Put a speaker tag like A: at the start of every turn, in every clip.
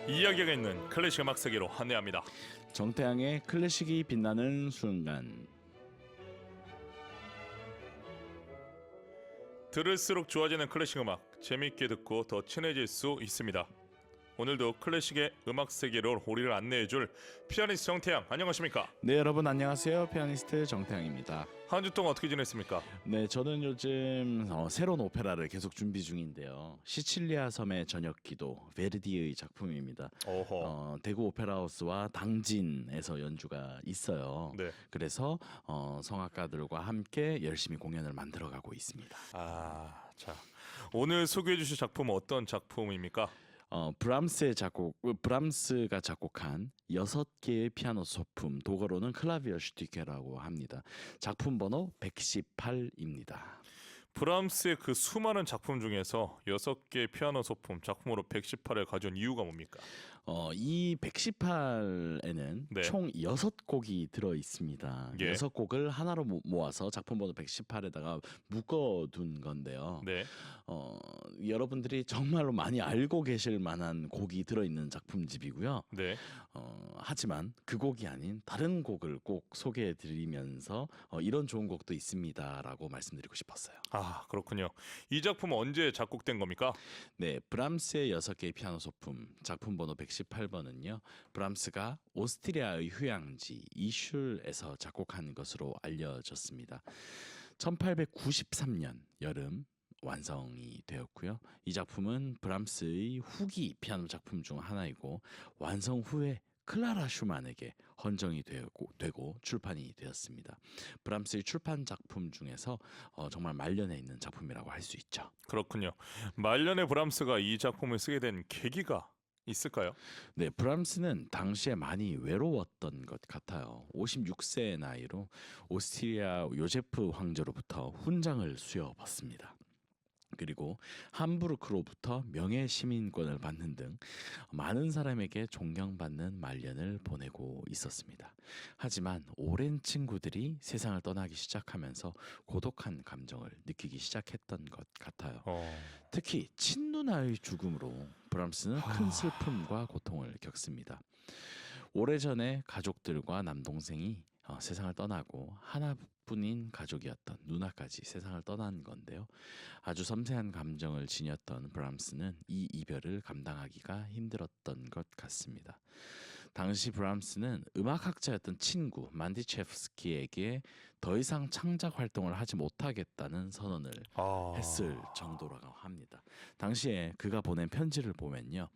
A: 이야기가 있는 클래식 음악 세계로 안내합니다.
B: 정태양의 클래식이 빛나는 순간.
A: 들을수록 좋아지는 클래식 음악, 재미있게 듣고 더 친해질 수 있습니다. 오늘도 클래식의 음악 세계로 우리를 안내해줄 피아니스트 정태양, 안녕하십니까?
B: 네, 여러분 안녕하세요. 피아니스트 정태양입니다.
A: 한 주 동안 어떻게 지냈습니까?
B: 네, 저는 요즘 새로운 오페라를 계속 준비 중인데요. 시칠리아 섬의 저녁기도, 베르디의 작품입니다. 대구 오페라하우스와 당진에서 연주가 있어요.
A: 네.
B: 그래서 성악가들과 함께 열심히 공연을 만들어가고 있습니다.
A: 자, 오늘 소개해 주실 작품은 어떤 작품입니까?
B: 브람스가 작곡한 6개의 피아노 소품, 독어로는 클라비어 슈티케라고 합니다. 작품 번호 118입니다.
A: 브람스의 그 수많은 작품 중에서 6개의 피아노 소품, 작품으로 118을 가져온 이유가 뭡니까?
B: 이 118에는
A: 네.
B: 총 6곡이 들어 있습니다.
A: 예.
B: 6곡을 하나로 모아서 작품 번호 118에다가 묶어둔 건데요.
A: 네.
B: 여러분들이 정말로 많이 알고 계실 만한 곡이 들어있는 작품집이고요.
A: 네.
B: 하지만 그 곡이 아닌 다른 곡을 꼭 소개해드리면서 이런 좋은 곡도 있습니다라고 말씀드리고 싶었어요.
A: 그렇군요. 이 작품은 언제 작곡된 겁니까?
B: 네, 브람스의 6개의 피아노 소품, 작품 번호 118번은요. 브람스가 오스트리아의 휴양지 이슐에서 작곡한 것으로 알려졌습니다. 1893년 여름 완성이 되었고요. 이 작품은 브람스의 후기 피아노 작품 중 하나이고 완성 후에 클라라 슈만에게 헌정이 되고 출판이 되었습니다. 브람스의 출판 작품 중에서 정말 말년에 있는 작품이라고 할 수 있죠.
A: 그렇군요. 말년에 브람스가 이 작품을 쓰게 된 계기가 있을까요?
B: 네, 브람스는 당시에 많이 외로웠던 것 같아요. 56세의 나이로 오스트리아 요제프 황제로부터 훈장을 수여받습니다. 그리고 함부르크로부터 명예시민권을 받는 등 많은 사람에게 존경받는 말년을 보내고 있었습니다. 하지만 오랜 친구들이 세상을 떠나기 시작하면서 고독한 감정을 느끼기 시작했던 것 같아요. 특히 친누나의 죽음으로 브람스는 큰 슬픔과 고통을 겪습니다. 오래전에 가족들과 남동생이 세상을 떠나고 하나뿐인 가족이었던 누나까지 세상을 떠난 건데요. 아주 섬세한 감정을 지녔던 브람스는 이 이별을 감당하기가 힘들었던 것 같습니다. 당시 브람스는 음악학자였던 친구 만디체프스키에게 더 이상 창작 활동을 하지 못하겠다는 선언을 했을 정도라고 합니다. 당시에 그가 보낸 편지를 보면요.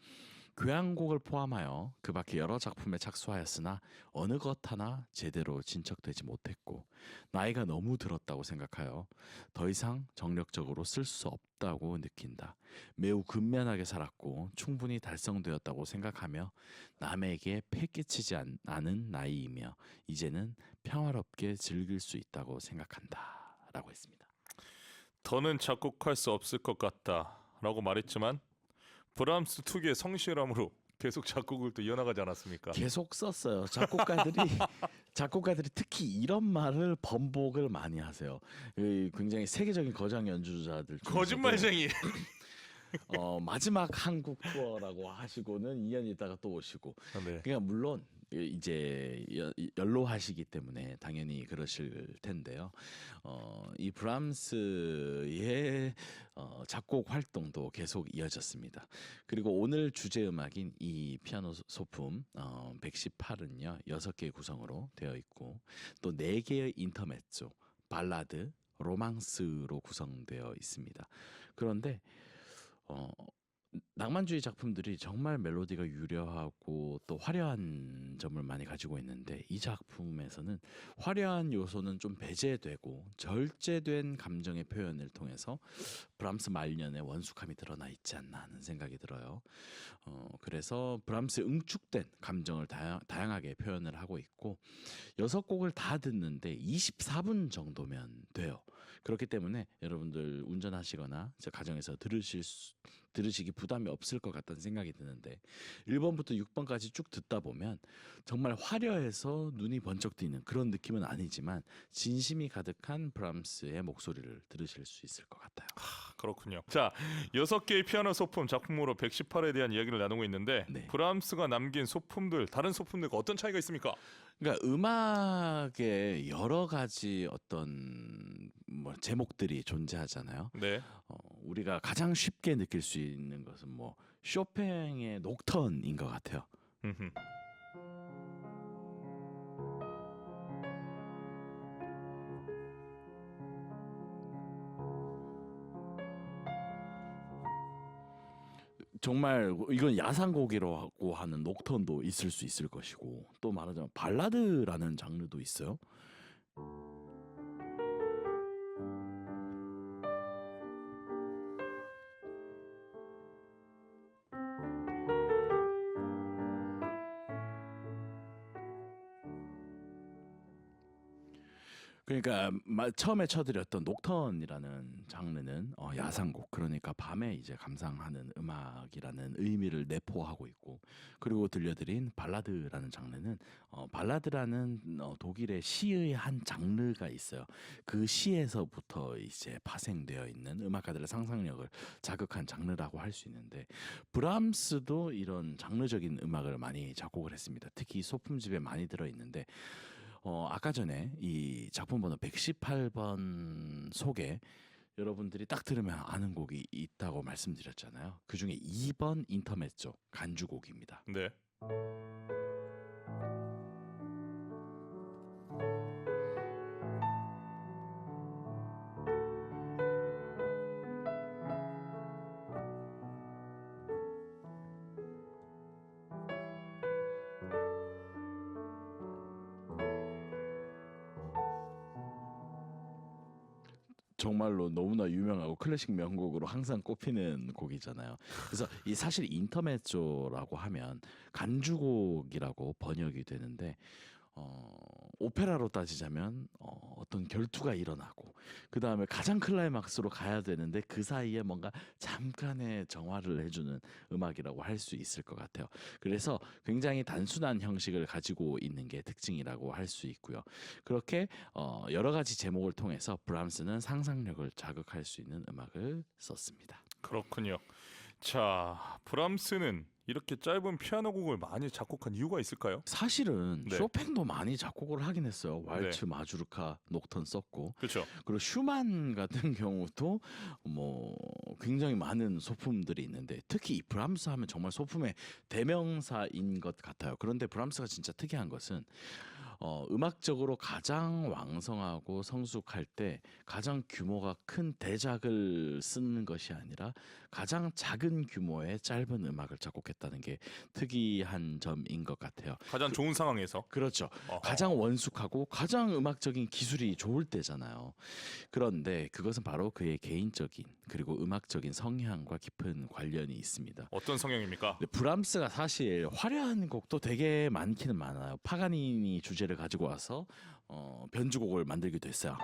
B: 교향곡을 포함하여 그 밖에 여러 작품에 착수하였으나 어느 것 하나 제대로 진척되지 못했고 나이가 너무 들었다고 생각하여 더 이상 정력적으로 쓸 수 없다고 느낀다. 매우 근면하게 살았고 충분히 달성되었다고 생각하며 남에게 폐 끼치지 않은 나이이며 이제는 평화롭게 즐길 수 있다고 생각한다 라고 했습니다.
A: 더는 작곡할 수 없을 것 같다 라고 말했지만 브람스 특유의 성실함으로 계속 작곡을 또 이어나가지 않았습니까?
B: 계속 썼어요. 작곡가들이 특히 이런 말을 번복을 많이 하세요. 굉장히 세계적인 거장 연주자들 중에서도
A: 거짓말쟁이.
B: 마지막 한국 투어라고 하시고는 2년 있다가 또 오시고.
A: 네.
B: 그러니까 물론 이제 연로하시기 때문에 당연히 그러실 텐데요. 이 브람스의 작곡 활동도 계속 이어졌습니다. 그리고 오늘 주제 음악인 이 피아노 소품 118은요 6개의 구성으로 되어 있고 또 4개의 인터메조, 발라드, 로망스로 구성되어 있습니다. 그런데 낭만주의 작품들이 정말 멜로디가 유려하고 또 화려한 점을 많이 가지고 있는데 이 작품에서는 화려한 요소는 좀 배제되고 절제된 감정의 표현을 통해서 브람스 말년의 원숙함이 드러나 있지 않나 하는 생각이 들어요. 그래서 브람스의 응축된 감정을 다양하게 표현을 하고 있고 6곡을 다 듣는데 24분 정도면 돼요. 그렇기 때문에 여러분들 운전하시거나 가정에서 들으시기 부담이 없을 것 같다는 생각이 드는데 1번부터 6번까지 쭉 듣다 보면 정말 화려해서 눈이 번쩍 뜨이는 그런 느낌은 아니지만 진심이 가득한 브람스의 목소리를 들으실 수 있을 것 같아요.
A: 그렇군요. 자, 6개의 피아노 소품 작품으로 118에 대한 이야기를 나누고 있는데
B: 네.
A: 브람스가 남긴 소품들, 다른 소품들과 어떤 차이가 있습니까?
B: 그러니까 음악에 여러 가지 어떤 뭐 제목들이 존재하잖아요.
A: 네.
B: 우리가 가장 쉽게 느낄 수 있는 것은 뭐 쇼팽의 녹턴인 것 같아요.
A: 음흠.
B: 정말 이건 야상곡이라고 하는 녹턴도 있을 수 있을 것이고 또 말하자면 발라드라는 장르도 있어요. 그러니까 처음에 쳐드렸던 녹턴이라는 장르는 야상곡 그러니까 밤에 이제 감상하는 음악이라는 의미를 내포하고 있고 그리고 들려드린 발라드라는 장르는 발라드라는 독일의 시의 한 장르가 있어요. 그 시에서부터 이제 파생되어 있는 음악가들의 상상력을 자극한 장르라고 할 수 있는데 브람스도 이런 장르적인 음악을 많이 작곡을 했습니다. 특히 소품집에 많이 들어 있는데 아까 전에 이 작품 번호 118번 속에 여러분들이 딱 들으면 아는 곡이 있다고 말씀드렸잖아요. 그 중에 2번 인터메조 간주곡입니다.
A: 네.
B: 정말로 너무나 유명하고 클래식 명곡으로 항상 꼽히는 곡이잖아요. 그래서 이 사실 인터메조라고 하면 간주곡이라고 번역이 되는데 오페라로 따지자면 어떤 결투가 일어나고 그 다음에 가장 클라이막스로 가야 되는데 그 사이에 뭔가 잠깐의 정화를 해주는 음악이라고 할 수 있을 것 같아요. 그래서 굉장히 단순한 형식을 가지고 있는 게 특징이라고 할 수 있고요. 그렇게 여러 가지 제목을 통해서 브람스는 상상력을 자극할 수 있는 음악을 썼습니다.
A: 그렇군요. 자, 브람스는 이렇게 짧은 피아노 곡을 많이 작곡한 이유가 있을까요?
B: 사실은
A: 네.
B: 쇼팽도 많이 작곡을 하긴 했어요. 왈츠,
A: 네.
B: 마주르카, 녹턴 썼고
A: 그렇죠.
B: 그리고 슈만 같은 경우도 뭐 굉장히 많은 소품들이 있는데 특히 이 브람스 하면 정말 소품의 대명사인 것 같아요. 그런데 브람스가 진짜 특이한 것은 음악적으로 가장 왕성하고 성숙할 때 가장 규모가 큰 대작을 쓰는 것이 아니라 가장 작은 규모의 짧은 음악을 작곡했다는 게 특이한 점인 것 같아요.
A: 가장 좋은 상황에서.
B: 그렇죠.
A: 어허.
B: 가장 원숙하고 가장 음악적인 기술이 좋을 때잖아요. 그런데 그것은 바로 그의 개인적인 그리고 음악적인 성향과 깊은 관련이 있습니다.
A: 어떤 성향입니까?
B: 근데 브람스가 사실 화려한 곡도 되게 많기는 많아요. 파가니니 주제를 가지고 와서 변주곡을 만들기도 했어요.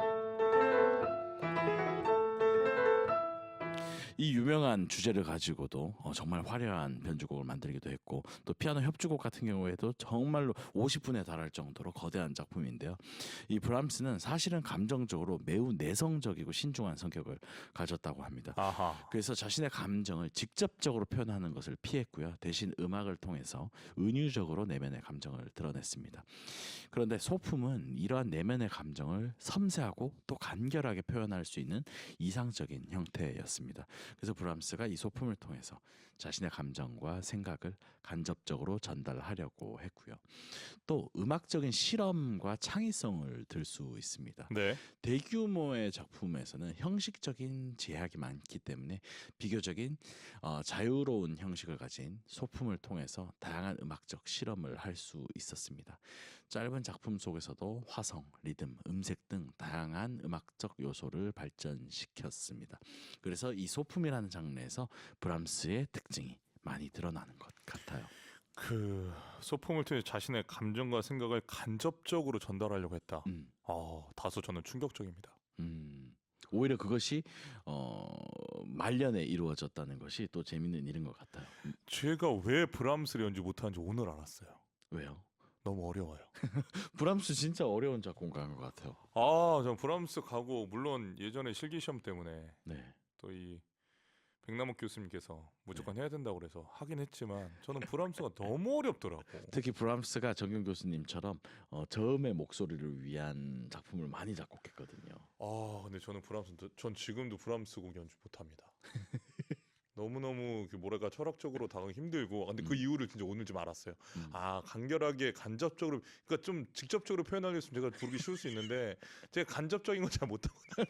B: 이 유명한 주제를 가지고도 정말 화려한 변주곡을 만들기도 했고 또 피아노 협주곡 같은 경우에도 정말로 50분에 달할 정도로 거대한 작품인데요. 이 브람스는 사실은 감정적으로 매우 내성적이고 신중한 성격을 가졌다고 합니다.
A: 아하.
B: 그래서 자신의 감정을 직접적으로 표현하는 것을 피했고요. 대신 음악을 통해서 은유적으로 내면의 감정을 드러냈습니다. 그런데 소품은 이러한 내면의 감정을 섬세하고 또 간결하게 표현할 수 있는 이상적인 형태였습니다. 그래서 브람스가 이 소품을 통해서 자신의 감정과 생각을 간접적으로 전달하려고 했고요. 또 음악적인 실험과 창의성을 들 수 있습니다.
A: 네.
B: 대규모의 작품에서는 형식적인 제약이 많기 때문에 비교적인 자유로운 형식을 가진 소품을 통해서 다양한 음악적 실험을 할 수 있었습니다. 짧은 작품 속에서도 화성, 리듬, 음색 등 다양한 음악적 요소를 발전시켰습니다. 그래서 이 소품이라는 장르에서 브람스의 특징이 많이 드러나는 것 같아요.
A: 그 소품을 통해 자신의 감정과 생각을 간접적으로 전달하려고 했다.
B: 음,
A: 다소 저는 충격적입니다.
B: 오히려 그것이 말년에 이루어졌다는 것이 또 재밌는 일인 것 같아요.
A: 제가 왜 브람스를 연주 못하는지 오늘 알았어요.
B: 왜요?
A: 너무 어려워요.
B: 브람스 진짜 어려운 작곡가인 것 같아요.
A: 전 브람스 가고 물론 예전에 실기 시험 때문에
B: 네.
A: 또 이 백남욱 교수님께서 무조건 해야 된다고 그래서 하긴 했지만 저는 브람스가 너무 어렵더라고.
B: 특히 브람스가 정경 교수님처럼 저음의 목소리를 위한 작품을 많이 작곡했거든요.
A: 근데 저는 전 지금도 브람스 곡 연주 못합니다. 너무너무 뭐랄까 철학적으로 다가가기 힘들고 근데 그 이유를 진짜 오늘 좀 알았어요. 간결하게 간접적으로 그러니까 좀 직접적으로 표현하려면 제가 부르기 쉬울 수 있는데 제가 간접적인 건 잘 못하거든요.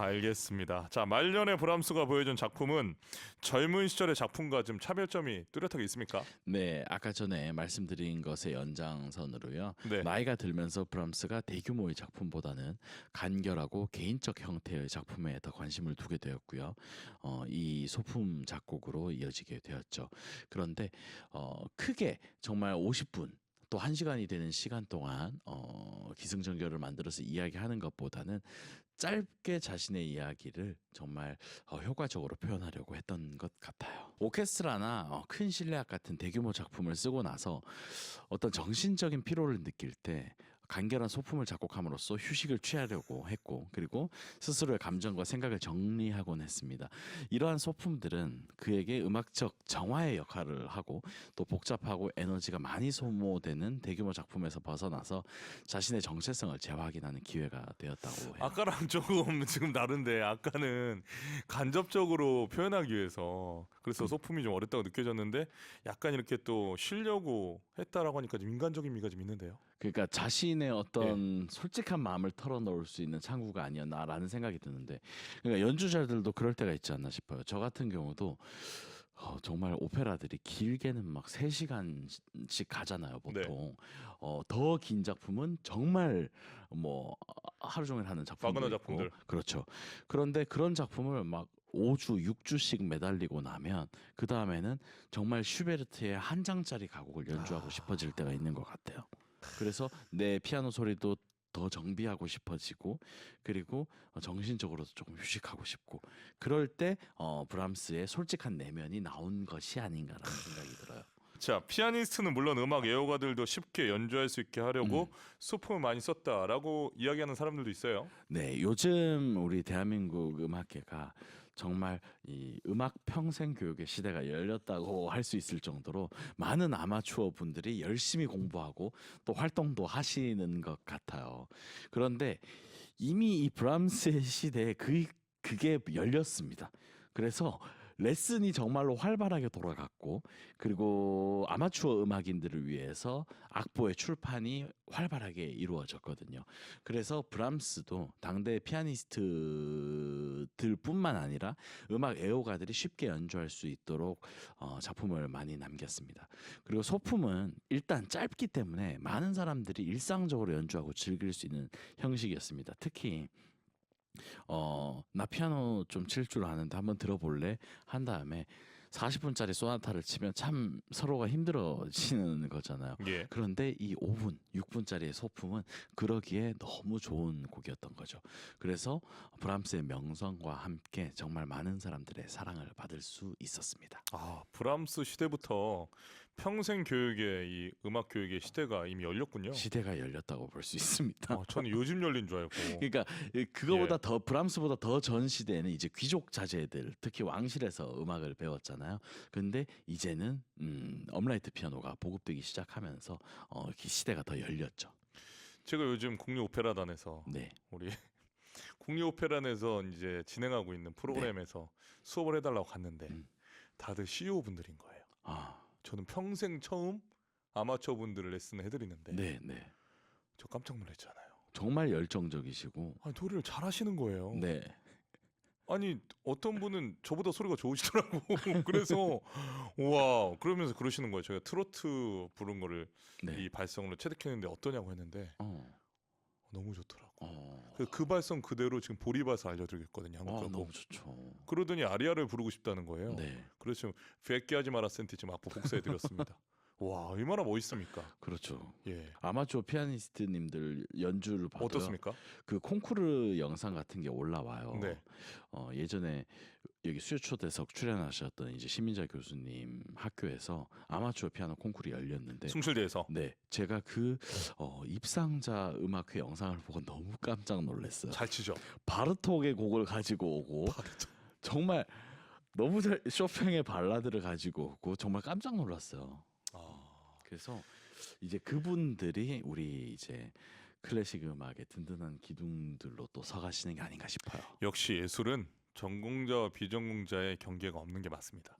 A: 알겠습니다. 자, 말년의 브람스가 보여준 작품은 젊은 시절의 작품과 좀 차별점이 뚜렷하게 있습니까?
B: 네, 아까 전에 말씀드린 것의 연장선으로요.
A: 네.
B: 나이가 들면서 브람스가 대규모의 작품보다는 간결하고 개인적 형태의 작품에 더 관심을 두게 되었고요. 이 소품 작곡으로 이어지게 되었죠. 그런데 크게 정말 50분 또 1시간이 되는 시간 동안 기승전결을 만들어서 이야기하는 것보다는 짧게 자신의 이야기를 정말 효과적으로 표현하려고 했던 것 같아요. 오케스트라나 큰 실내악 같은 대규모 작품을 쓰고 나서 어떤 정신적인 피로를 느낄 때 간결한 소품을 작곡함으로써 휴식을 취하려고 했고 그리고 스스로의 감정과 생각을 정리하곤 했습니다. 이러한 소품들은 그에게 음악적 정화의 역할을 하고 또 복잡하고 에너지가 많이 소모되는 대규모 작품에서 벗어나서 자신의 정체성을 재확인하는 기회가 되었다고 해요.
A: 아까랑 조금 지금 다른데 아까는 간접적으로 표현하기 위해서 그래서 소품이 좀 어렵다고 느껴졌는데 약간 이렇게 또 쉬려고 했다라고 하니까 좀 인간적인 미가 좀 있는데요.
B: 그러니까 자신의 어떤 솔직한 마음을 털어놓을 수 있는 창구가 아니었나라는 생각이 드는데 그러니까 연주자들도 그럴 때가 있지 않나 싶어요. 저 같은 경우도 정말 오페라들이 길게는 막 3시간씩 가잖아요, 보통. 더 긴 작품은 정말 뭐 하루 종일 하는 작품도
A: 와그너
B: 있고.
A: 작품들.
B: 그렇죠. 그런데 그런 작품을 막 5주, 6주씩 매달리고 나면 그 다음에는 정말 슈베르트의 한 장짜리 가곡을 연주하고 싶어질 때가 있는 것 같아요. 그래서 내 피아노 소리도 더 정비하고 싶어지고 그리고 정신적으로도 조금 휴식하고 싶고 그럴 때 브람스의 솔직한 내면이 나온 것이 아닌가라는 생각이 들어요.
A: 자, 피아니스트는 물론 음악 애호가들도 쉽게 연주할 수 있게 하려고 소품을 많이 썼다라고 이야기하는 사람들도 있어요.
B: 네, 요즘 우리 대한민국 음악계가 정말 이 음악 평생 교육의 시대가 열렸다고 할 수 있을 정도로 많은 아마추어 분들이 열심히 공부하고 또 활동도 하시는 것 같아요. 그런데 이미 이 브람스의 시대에 그게 열렸습니다. 그래서 레슨이 정말로 활발하게 돌아갔고 그리고 아마추어 음악인들을 위해서 악보의 출판이 활발하게 이루어졌거든요. 그래서 브람스도 당대 피아니스트들뿐만 아니라 음악 애호가들이 쉽게 연주할 수 있도록 작품을 많이 남겼습니다. 그리고 소품은 일단 짧기 때문에 많은 사람들이 일상적으로 연주하고 즐길 수 있는 형식이었습니다. 특히 나 피아노 좀 칠 줄 아는데 한번 들어볼래? 한 다음에 40분짜리 소나타를 치면 참 서로가 힘들어지는 거잖아요.
A: 예.
B: 그런데 이 5분, 6분짜리의 소품은 그러기에 너무 좋은 곡이었던 거죠. 그래서 브람스의 명성과 함께 정말 많은 사람들의 사랑을 받을 수 있었습니다.
A: 브람스 시대부터 평생 교육의 이 음악 교육의 시대가 이미 열렸군요.
B: 시대가 열렸다고 볼 수 있습니다.
A: 저는 요즘 열린 줄 알고.
B: 그러니까 그거보다 더 브람스보다 더 전 시대에는 이제 귀족 자제들 특히 왕실에서 음악을 배웠잖아요. 근데 이제는 업라이트 피아노가 보급되기 시작하면서 시대가 더 열렸죠.
A: 제가 요즘 국립오페라단에서
B: 네.
A: 우리 국립오페라단에서 이제 진행하고 있는 프로그램에서 수업을 해달라고 갔는데 다들 CEO 분들인 거예요. 저는 평생 처음 아마추어 분들을 레슨을 해드리는데
B: 네, 네.
A: 저 깜짝 놀랐잖아요.
B: 정말 열정적이시고
A: 노래를 잘하시는 거예요.
B: 네.
A: 아니 어떤 분은 저보다 소리가 좋으시더라고. 그래서 우와 그러면서 그러시는 거예요. 제가 트로트 부른 거를
B: 네.
A: 이 발성으로 체득했는데 어떠냐고 했는데 너무 좋더라고. 그래서 그 발성 그대로 지금 보리바스 알려드리겠거든요. 한국
B: 너무 좋죠.
A: 그러더니 아리아를 부르고 싶다는 거예요.
B: 네.
A: 그래서 지금 뵙게 하지 마라 센티 지금 악보 복사해드렸습니다. 와 얼마나 멋있습니까?
B: 그렇죠.
A: 예.
B: 아마추어 피아니스트님들 연주를 봐도
A: 어떻습니까?
B: 그 콩쿠르 영상 같은 게 올라와요.
A: 네.
B: 예전에 여기 수요 초대석 출연하셨던 이제 신민자 교수님 학교에서 아마추어 피아노 콩쿠르이 열렸는데
A: 숭실대에서.
B: 네, 제가 그 입상자 음악회 영상을 보고 너무 깜짝 놀랐어요.
A: 잘 치죠.
B: 바르톡의 곡을 가지고 오고 정말 너무 잘 쇼팽의 발라드를 가지고 오고 정말 깜짝 놀랐어요. 그래서 이제 그분들이 우리 이제 클래식 음악의 든든한 기둥들로 또 서가시는 게 아닌가 싶어요.
A: 역시 예술은 전공자와 비전공자의 경계가 없는 게 맞습니다.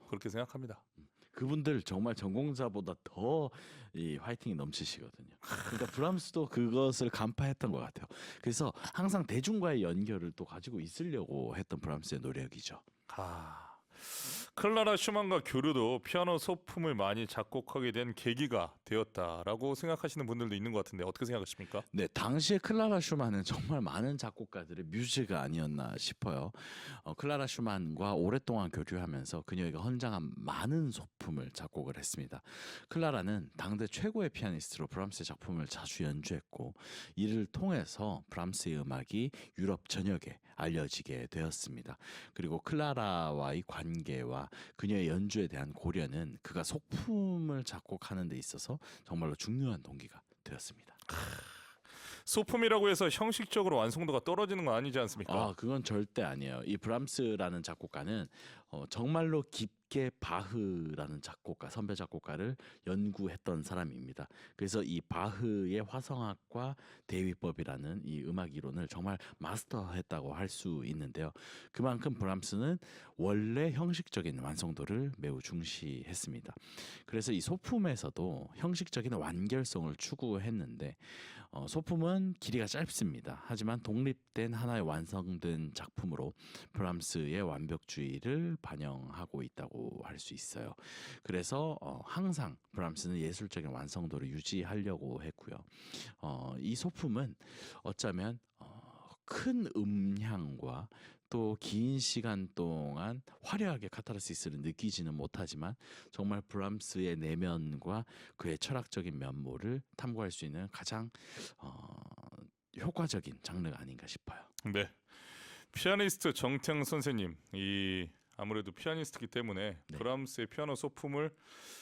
A: 그렇게 생각합니다.
B: 그분들 정말 전공자보다 더 이 화이팅이 넘치시거든요. 그러니까 브람스도 그것을 간파했던 것 같아요. 그래서 항상 대중과의 연결을 또 가지고 있으려고 했던 브람스의 노력이죠.
A: 클라라 슈만과 교류도 피아노 소품을 많이 작곡하게 된 계기가 되었다라고 생각하시는 분들도 있는 것 같은데 어떻게 생각하십니까?
B: 네, 당시에 클라라 슈만은 정말 많은 작곡가들의 뮤즈가 아니었나 싶어요. 클라라 슈만과 오랫동안 교류하면서 그녀에게 헌장한 많은 소품을 작곡을 했습니다. 클라라는 당대 최고의 피아니스트로 브람스의 작품을 자주 연주했고 이를 통해서 브람스의 음악이 유럽 전역에 알려지게 되었습니다. 그리고 클라라와의 관계와 그녀의 연주에 대한 고려는 그가 소품을 작곡하는 데 있어서 정말로 중요한 동기가 되었습니다.
A: 소품이라고 해서 형식적으로 완성도가 떨어지는 건 아니지 않습니까?
B: 그건 절대 아니에요. 이 브람스라는 작곡가는 정말로 깊게 바흐라는 작곡가, 선배 작곡가를 연구했던 사람입니다. 그래서 이 바흐의 화성학과 대위법이라는 이 음악 이론을 정말 마스터했다고 할 수 있는데요. 그만큼 브람스는 원래 형식적인 완성도를 매우 중시했습니다. 그래서 이 소품에서도 형식적인 완결성을 추구했는데 소품은 길이가 짧습니다. 하지만 독립된 하나의 완성된 작품으로 브람스의 완벽주의를 반영하고 있다고 할 수 있어요. 그래서 항상 브람스는 예술적인 완성도를 유지하려고 했고요. 이 소품은 어쩌면 큰 음향과 또 긴 시간 동안 화려하게 카타르시스를 느끼지는 못하지만 정말 브람스의 내면과 그의 철학적인 면모를 탐구할 수 있는 가장 효과적인 장르가 아닌가 싶어요.
A: 네, 피아니스트 정태영 선생님, 이 아무래도 피아니스트이기 때문에
B: 네.
A: 브람스의 피아노 소품을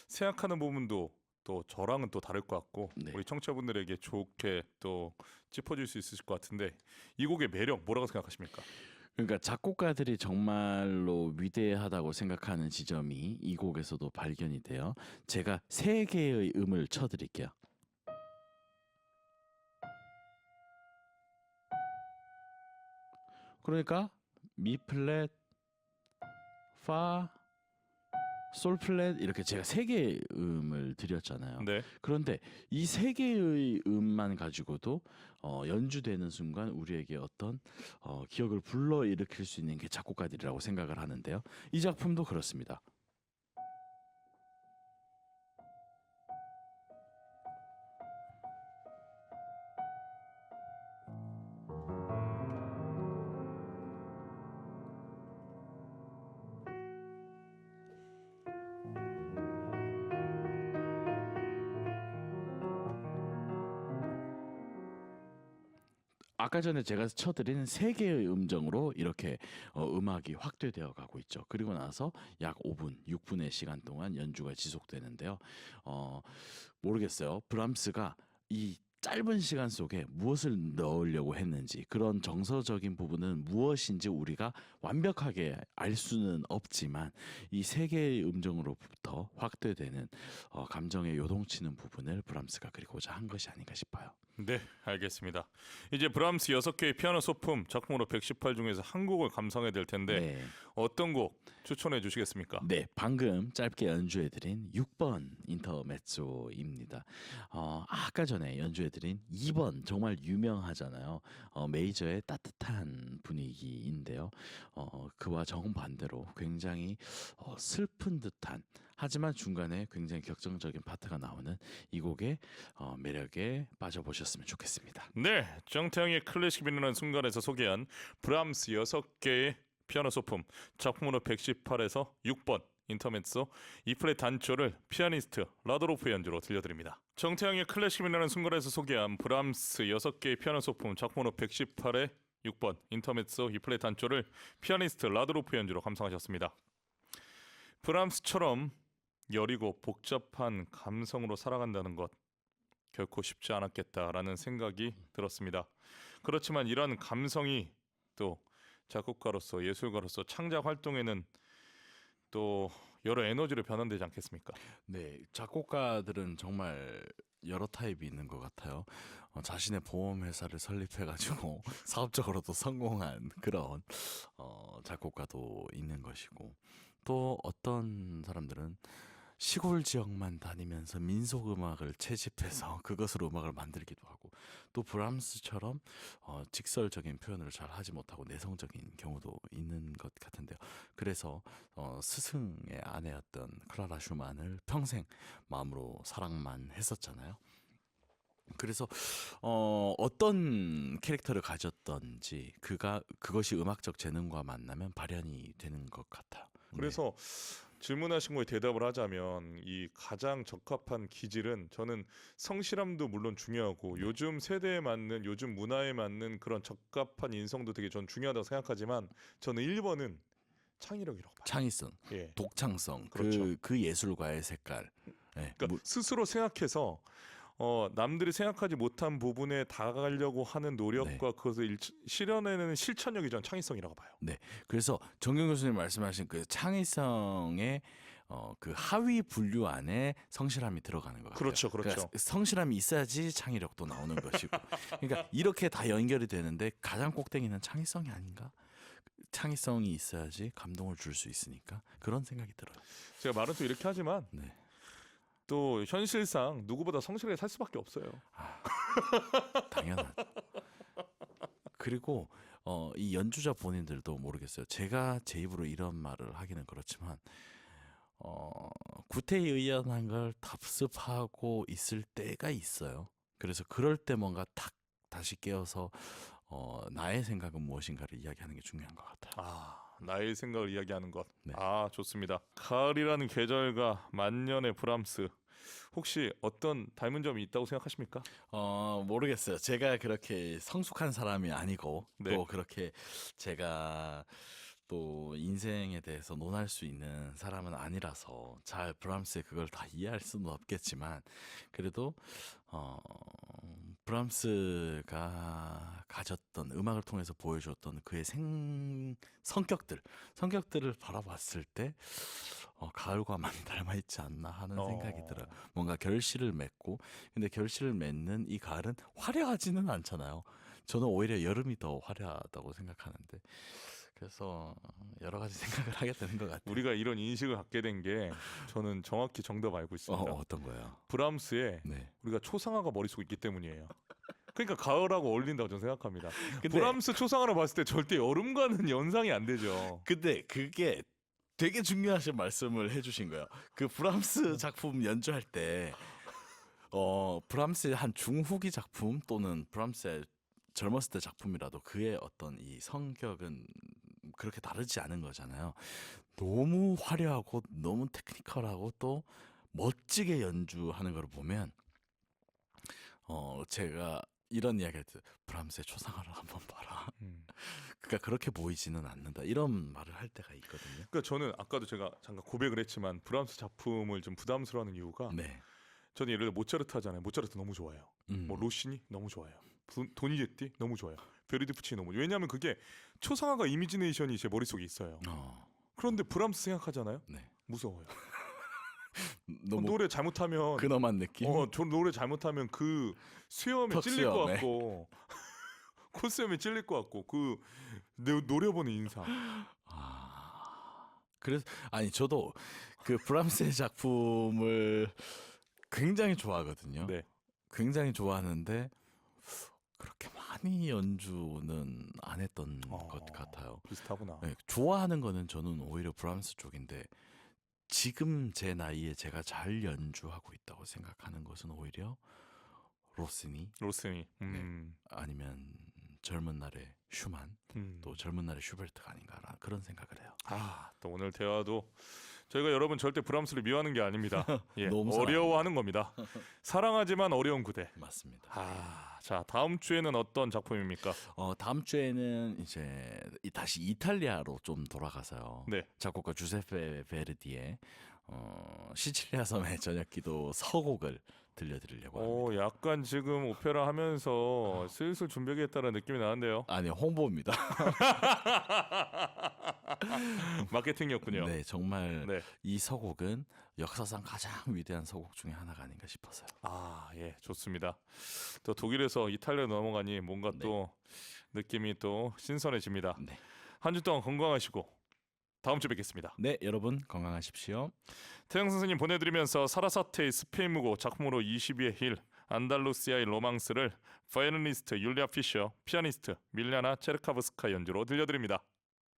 A: 생각하는 부분도 또 저랑은 또 다를 것 같고
B: 네.
A: 우리 청취자분들에게 좋게 또 짚어줄 수 있으실 것 같은데 이 곡의 매력 뭐라고 생각하십니까?
B: 그러니까 작곡가들이 정말로 위대하다고 생각하는 지점이 이 곡에서도 발견이 돼요. 제가 세 개의 음을 쳐드릴게요. 그러니까 미 플랫, 파, 솔 플랫 이렇게 제가 세 개의 음을 드렸잖아요.
A: 네,
B: 그런데 이 세 개의 음만 가지고도 연주되는 순간 우리에게 어떤 기억을 불러일으킬 수 있는 게 작곡가들이라고 생각을 하는데요. 이 작품도 그렇습니다. 아까 전에 제가 쳐드린 세 개의 음정으로 이렇게 음악이 확대되어 가고 있죠. 그리고 나서 약 5분, 6분의 시간 동안 연주가 지속되는데요. 모르겠어요. 브람스가 이 짧은 시간 속에 무엇을 넣으려고 했는지 그런 정서적인 부분은 무엇인지 우리가 완벽하게 알 수는 없지만 이 세 개의 음정으로부터 확대되는 감정에 요동치는 부분을 브람스가 그리고자 한 것이 아닌가 싶어요.
A: 네, 알겠습니다. 이제 브람스 6개의 피아노 소품 작품으로 118 중에서 한 곡을 감상해야 될 텐데
B: 네.
A: 어떤 곡 추천해 주시겠습니까?
B: 네, 방금 짧게 연주해드린 6번 인터메조입니다. 아까 전에 연주해드린 2번 정말 유명하잖아요. 메이저의 따뜻한 분위기인데요. 그와 정반대로 굉장히 슬픈 듯한 하지만 중간에 굉장히 격정적인 파트가 나오는 이 곡의 매력에 빠져보셨으면 좋겠습니다.
A: 네, 정태영의 클래식 빛나는 순간에서 소개한 브람스 6개의 피아노 소품 작품으로 118에서 6번 인터메소 E플랫 단조를 피아니스트 라도로프 연주로 들려드립니다. 정태영의 클래식 빛나는 순간에서 소개한 브람스 6개의 피아노 소품 작품으로 118의 6번 인터메소 이플레 단조를 피아니스트 라드로프 연주로 감상하셨습니다. 브람스처럼 여리고 복잡한 감성으로 살아간다는 것 결코 쉽지 않았겠다라는 생각이 들었습니다. 그렇지만 이런 감성이 또 작곡가로서 예술가로서 창작 활동에는 또 여러 에너지로 변환되지 않겠습니까?
B: 네, 작곡가들은 정말 여러 타입이 있는 것 같아요. 자신의 보험 회사를 설립해가지고 사업적으로도 성공한 그런 작곡가도 있는 것이고, 또 어떤 사람들은 시골 지역만 다니면서 민속 음악을 채집해서 그것으로 음악을 만들기도 하고, 또 브람스처럼 직설적인 표현을 잘 하지 못하고 내성적인 경우도 있는 것 같은데요. 그래서 스승의 아내였던 클라라 슈만을 평생 마음으로 사랑만 했었잖아요. 그래서 어떤 캐릭터를 가졌던지 그것이 음악적 재능과 만나면 발현이 되는 것 같아요.
A: 그래서 질문하신 거에 대답을 하자면 이 가장 적합한 기질은 저는 성실함도 물론 중요하고 요즘 세대에 맞는 요즘 문화에 맞는 그런 적합한 인성도 되게 전 중요하다고 생각하지만 저는 1번은 창의력이라고 봐요.
B: 창의성,
A: 예.
B: 독창성,
A: 그렇죠.
B: 그 예술가의 색깔. 네.
A: 그러니까 스스로 생각해서 남들이 생각하지 못한 부분에 다가가려고 하는 노력과 그것을 실현해내는 실천력이 전 창의성이라고 봐요.
B: 네. 그래서 정경 교수님 말씀하신 그 창의성의 그 하위 분류 안에 성실함이 들어가는 것 같아요.
A: 그렇죠, 그렇죠.
B: 그러니까 성실함이 있어야지 창의력도 나오는 것이고. 그러니까 이렇게 다 연결이 되는데 가장 꼭대기는 창의성이 아닌가? 창의성이 있어야지 감동을 줄 수 있으니까 그런 생각이 들어요.
A: 제가 말은 또 이렇게 하지만
B: 네.
A: 또 현실상 누구보다 성실하게 살 수밖에 없어요.
B: 당연하죠. 그리고 이 연주자 본인들도 모르겠어요. 제가 제 입으로 이런 말을 하기는 그렇지만 구태의연한 걸 답습하고 있을 때가 있어요. 그래서 그럴 때 뭔가 탁 다시 깨어서 나의 생각은 무엇인가를 이야기하는 게 중요한 것 같아요.
A: 나의 생각을 이야기하는 것.
B: 네.
A: 좋습니다. 가을이라는 계절과 만년의 브람스. 혹시 어떤 닮은 점이 있다고 생각하십니까?
B: 모르겠어요. 제가 그렇게 성숙한 사람이 아니고
A: 네.
B: 또 그렇게 제가 또 인생에 대해서 논할 수 있는 사람은 아니라서 잘 브람스의 그걸 다 이해할 수는 없겠지만, 그래도 브람스가 가졌던 음악을 통해서 보여줬던 그의 성격들을 바라봤을 때 가을과 많이 닮아 있지 않나 하는 생각이 들어요. 뭔가 결실을 맺고, 근데 결실을 맺는 이 가을은 화려하지는 않잖아요. 저는 오히려 여름이 더 화려하다고 생각하는데, 그래서 여러 가지 생각을 하게 되는 것 같아요.
A: 우리가 이런 인식을 갖게 된 게 저는 정확히 정답 알고 있습니다.
B: 어떤 거예요?
A: 브람스에
B: 네.
A: 우리가 초상화가 머릿속에 있기 때문이에요. 그러니까 가을하고 어울린다고 저는 생각합니다.
B: 근데
A: 브람스 초상화를 봤을 때 절대 여름과는 연상이 안 되죠.
B: 근데 그게 되게 중요하신 말씀을 해주신 거예요. 그 브람스 작품 연주할 때 브람스의 한 중후기 작품 또는 브람스의 젊었을 때 작품이라도 그의 어떤 이 성격은 그렇게 다르지 않은 거잖아요. 너무 화려하고 너무 테크니컬하고 또 멋지게 연주하는 걸 보면 제가 이런 이야기를 했어요. 브람스의 초상화를 한번 봐라. 그러니까 그렇게 보이지는 않는다. 이런 말을 할 때가 있거든요.
A: 그러니까 저는 아까도 제가 잠깐 고백을 했지만 브람스 작품을 좀 부담스러워하는 이유가
B: 네.
A: 저는 예를 들어 모차르트 하잖아요. 모차르트 너무 좋아요. 뭐 로시니 너무 좋아요. 도니제티 너무 좋아요. 베르디 푸치니 너무 좋아요. 왜냐하면 그게 초상화가 이미지네이션이 제 머릿속에 있어요. 그런데 브람스 생각하잖아요.
B: 네.
A: 무서워요.
B: 너무
A: 노래 잘못하면
B: 근엄한 느낌.
A: 저 노래 잘못하면 그 수염에 찔릴 것
B: 턱수염에.
A: 같고 콧수염에 찔릴 것 같고 그 노려보는 인상.
B: 그래서 아니 저도 그 브람스의 작품을 굉장히 좋아하거든요.
A: 네.
B: 굉장히 좋아하는데 그렇게 많이 연주는 안 했던 것 같아요.
A: 비슷하구나.
B: 네, 좋아하는 거는 저는 오히려 브람스 쪽인데 지금 제 나이에 제가 잘 연주하고 있다고 생각하는 것은 오히려 로시니
A: 로스니.
B: 아니면 젊은 날의 슈만
A: 음.
B: 또 젊은 날의 슈베르트가 아닌가라는 그런 생각을 해요.
A: 또 오늘 대화도 저희가 여러분 절대 브람스를 미워하는 게 아닙니다. 예,
B: 너무
A: 어려워하는 겁니다. 사랑하지만 어려운 그대.
B: 맞습니다.
A: 자 다음 주에는 어떤 작품입니까?
B: 다음 주에는 이제 다시 이탈리아로 좀 돌아가서요.
A: 네.
B: 작곡가 주세페 베르디의 시칠리아 섬의 저녁기도 서곡을 들려드리려고 합니다.
A: 약간 지금 오페라 하면서 슬슬 준비하겠다는 느낌이 나는데요.
B: 아니 홍보입니다.
A: 마케팅이었군요.
B: 네, 정말
A: 네.
B: 이 서곡은 역사상 가장 위대한 서곡 중에 하나가 아닌가 싶어서요.
A: 예, 좋습니다. 또 독일에서 이탈리아 넘어가니 뭔가
B: 네.
A: 또 느낌이 또 신선해집니다.
B: 네.
A: 한 주 동안 건강하시고 다음 주에 뵙겠습니다.
B: 네, 여러분 건강하십시오.
A: 태영 선생님 보내드리면서 사라사테의 스페인 무고 작품으로 22의 힐, 안달루시아의 로망스를 바이올리니스트 율리아 피셔, 피아니스트 밀ля나 체르카브스카 연주로 들려드립니다.